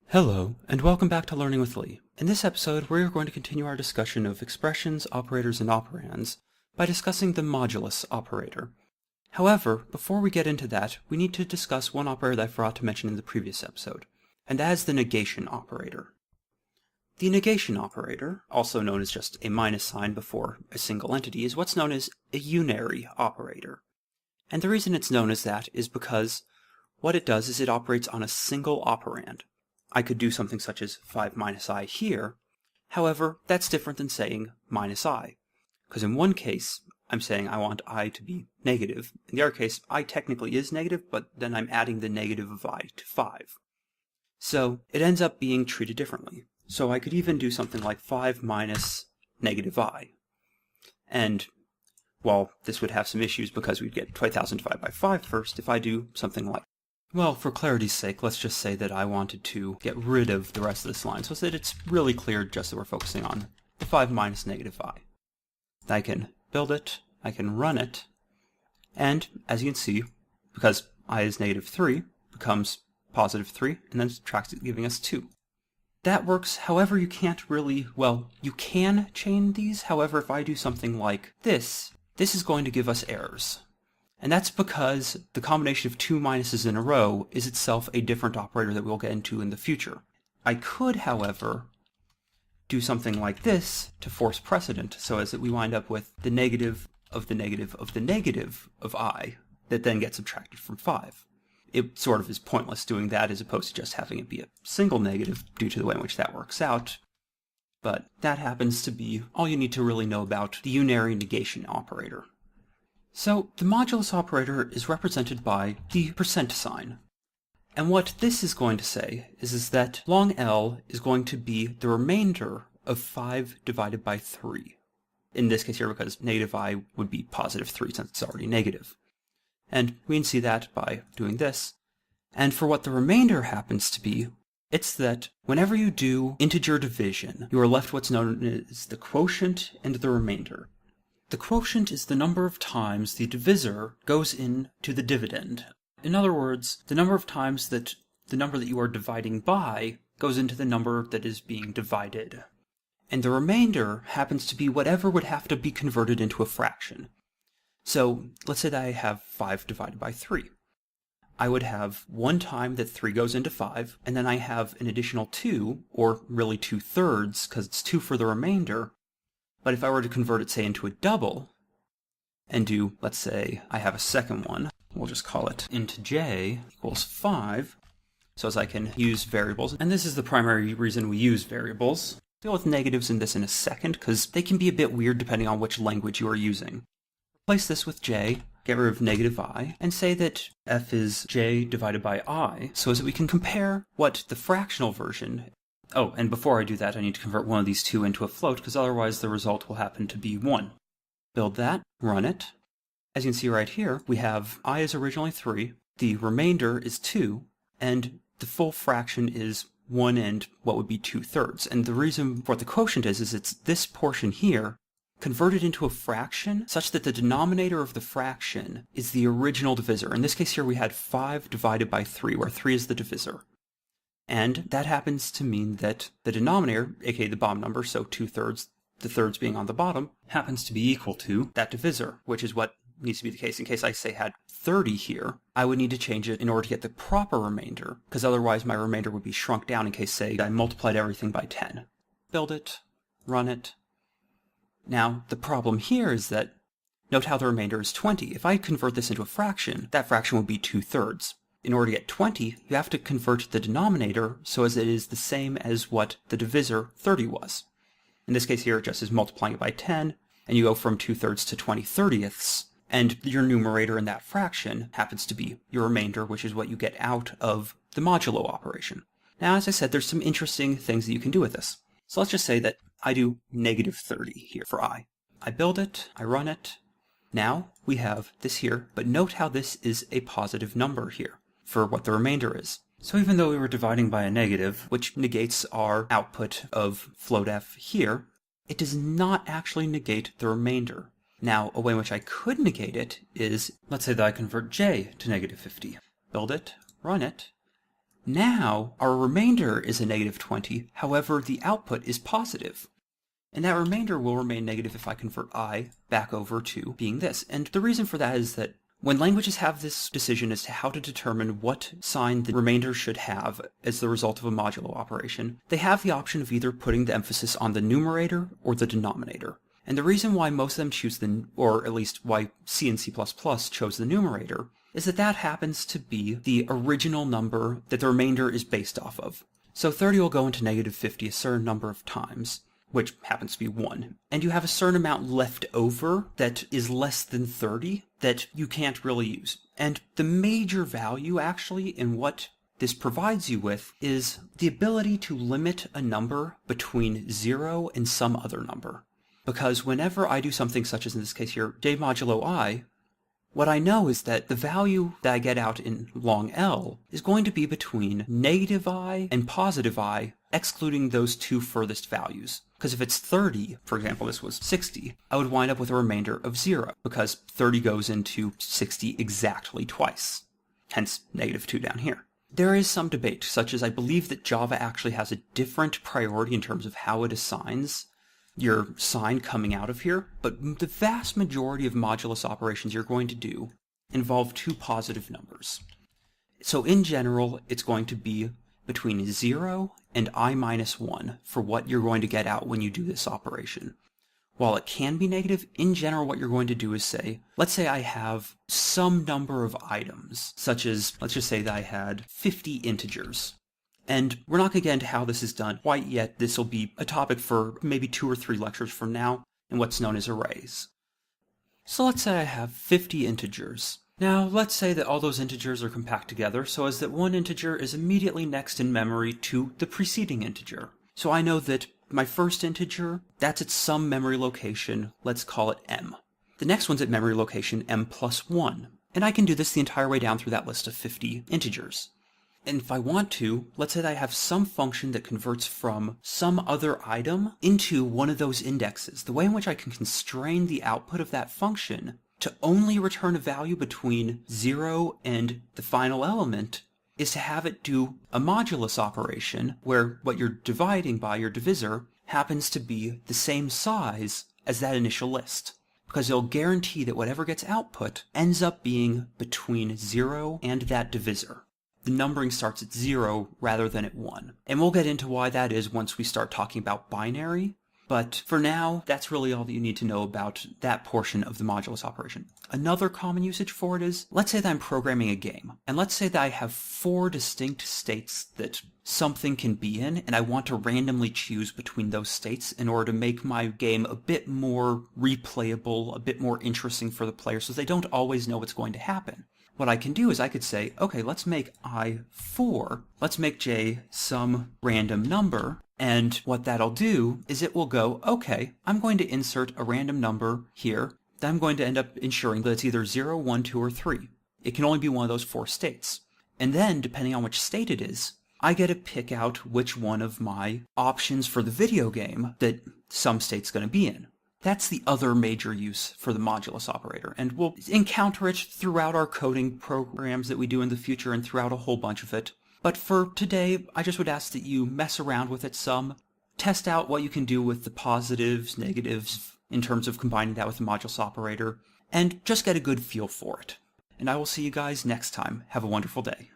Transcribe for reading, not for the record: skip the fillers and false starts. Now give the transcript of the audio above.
Hello, and welcome back to Learning with Lee. In this episode, we're going to continue our discussion of expressions, operators, and operands by discussing the modulus operator. However, before we get into that, we need to discuss one operator that I forgot to mention in the previous episode, and that is the negation operator. The negation operator, also known as just a minus sign before a single entity, is what's known as a unary operator. And the reason it's known as that is because what it does is it operates on a single operand. I could do something such as 5 minus I here. However, that's different than saying minus I, because in one case, I'm saying I want I to be negative. In the other case, I technically is negative, but then I'm adding the negative of I to 5. So it ends up being treated differently. So I could even do something like 5 minus negative I. And, well, this would have some issues because we'd get 2000 divided by 5 first if I do something like, well, for clarity's sake, let's just say that I wanted to get rid of the rest of this line so that it's really clear just that we're focusing on the 5 minus negative I. I can build it, I can run it, and as you can see, because I is negative 3, becomes positive 3, and then subtracts it, giving us 2. That works, however, you can't really, well, you can chain these, however, if I do something like this is going to give us errors. And that's because the combination of two minuses in a row is itself a different operator that we'll get into in the future. I could, however, do something like this to force precedent, so as that we wind up with the negative of the negative of the negative of I that then gets subtracted from 5. It sort of is pointless doing that as opposed to just having it be a single negative due to the way in which that works out. But that happens to be all you need to really know about the unary negation operator. So the modulus operator is represented by the percent sign. And what this is going to say is that long L is going to be the remainder of 5 divided by 3. In this case here, because negative I would be positive 3 since it's already negative. And we can see that by doing this. And for what the remainder happens to be, it's that whenever you do integer division, you are left what's known as the quotient and the remainder. The quotient is the number of times the divisor goes into the dividend. In other words, the number of times that the number that you are dividing by goes into the number that is being divided. And the remainder happens to be whatever would have to be converted into a fraction. So let's say that I have 5 divided by 3. I would have one time that 3 goes into 5, and then I have an additional 2, or really 2/3, because it's 2 for the remainder. But if I were to convert it, say, into a double, and do, let's say, I have a second one, we'll just call it int j equals 5, so as I can use variables, and this is the primary reason we use variables. I'll deal with negatives in this in a second, because they can be a bit weird depending on which language you are using. Replace this with j, get rid of negative I, and say that f is j divided by I, so as that we can compare what the fractional version. Oh, and before I do that, I need to convert one of these two into a float, because otherwise the result will happen to be 1. Build that, run it. As you can see right here, we have I is originally 3, the remainder is 2, and the full fraction is 1 and what would be 2/3. And the reason for the quotient is it's this portion here converted into a fraction such that the denominator of the fraction is the original divisor. In this case here, we had 5 divided by 3, where 3 is the divisor. And that happens to mean that the denominator, aka the bottom number, so 2/3, the thirds being on the bottom, happens to be equal to that divisor, which is what needs to be the case. In case I, say, had 30 here, I would need to change it in order to get the proper remainder, because otherwise my remainder would be shrunk down in case, say, I multiplied everything by 10. Build it, run it. Now, the problem here is that, note how the remainder is 20. If I convert this into a fraction, that fraction would be 2/3. In order to get 20, you have to convert the denominator so as it is the same as what the divisor 30 was. In this case here, it just is multiplying it by 10, and you go from 2/3 to 20/30ths, and your numerator in that fraction happens to be your remainder, which is what you get out of the modulo operation. Now, as I said, there's some interesting things that you can do with this. So let's just say that I do negative 30 here for I. I build it, I run it. Now we have this here, but note how this is a positive number here for what the remainder is. So even though we were dividing by a negative, which negates our output of float f here, it does not actually negate the remainder. Now, a way in which I could negate it is, let's say that I convert j to negative 50. Build it, run it. Now, our remainder is a negative 20, however, the output is positive. And that remainder will remain negative if I convert I back over to being this. And the reason for that is that when languages have this decision as to how to determine what sign the remainder should have as the result of a modulo operation, they have the option of either putting the emphasis on the numerator or the denominator. And the reason why most of them choose or at least why C and C++ chose the numerator, is that that happens to be the original number that the remainder is based off of. So 30 will go into negative 50 a certain number of times, which happens to be 1. And you have a certain amount left over that is less than 30 that you can't really use. And the major value, actually, in what this provides you with is the ability to limit a number between 0 and some other number. Because whenever I do something such as in this case here, j modulo I, what I know is that the value that I get out in long L is going to be between negative I and positive I, excluding those two furthest values. Because if it's 30, for example, this was 60, I would wind up with a remainder of 0, because 30 goes into 60 exactly twice. Hence, negative 2 down here. There is some debate, such as I believe that Java actually has a different priority in terms of how it assigns your sign coming out of here, but the vast majority of modulus operations you're going to do involve two positive numbers. So in general, it's going to be between 0 and I minus 1 for what you're going to get out when you do this operation. While it can be negative, in general what you're going to do is say, let's say I have some number of items, such as, let's just say that I had 50 integers. And we're not going to get into how this is done quite yet. This will be a topic for maybe 2 or 3 lectures from now in what's known as arrays. So let's say I have 50 integers. Now let's say that all those integers are compact together so as that one integer is immediately next in memory to the preceding integer. So I know that my first integer, that's at some memory location, let's call it m. The next one's at memory location m plus 1. And I can do this the entire way down through that list of 50 integers. And if I want to, let's say that I have some function that converts from some other item into one of those indexes. The way in which I can constrain the output of that function to only return a value between 0 and the final element is to have it do a modulus operation where what you're dividing by, your divisor, happens to be the same size as that initial list. Because it'll guarantee that whatever gets output ends up being between 0 and that divisor. The numbering starts at 0 rather than at 1. And we'll get into why that is once we start talking about binary, but for now, that's really all that you need to know about that portion of the modulus operation. Another common usage for it is, let's say that I'm programming a game, and let's say that I have 4 distinct states that something can be in, and I want to randomly choose between those states in order to make my game a bit more replayable, a bit more interesting for the player, so they don't always know what's going to happen. What I can do is I could say, okay, let's make I 4, let's make j some random number, and what that'll do is it will go, okay, I'm going to insert a random number here that I'm going to end up ensuring that it's either 0, 1, 2, or 3. It can only be one of those 4 states. And then, depending on which state it is, I get to pick out which one of my options for the video game that some state's going to be in. That's the other major use for the modulus operator, and we'll encounter it throughout our coding programs that we do in the future and throughout a whole bunch of it. But for today, I just would ask that you mess around with it some, test out what you can do with the positives, negatives, in terms of combining that with the modulus operator, and just get a good feel for it. And I will see you guys next time. Have a wonderful day.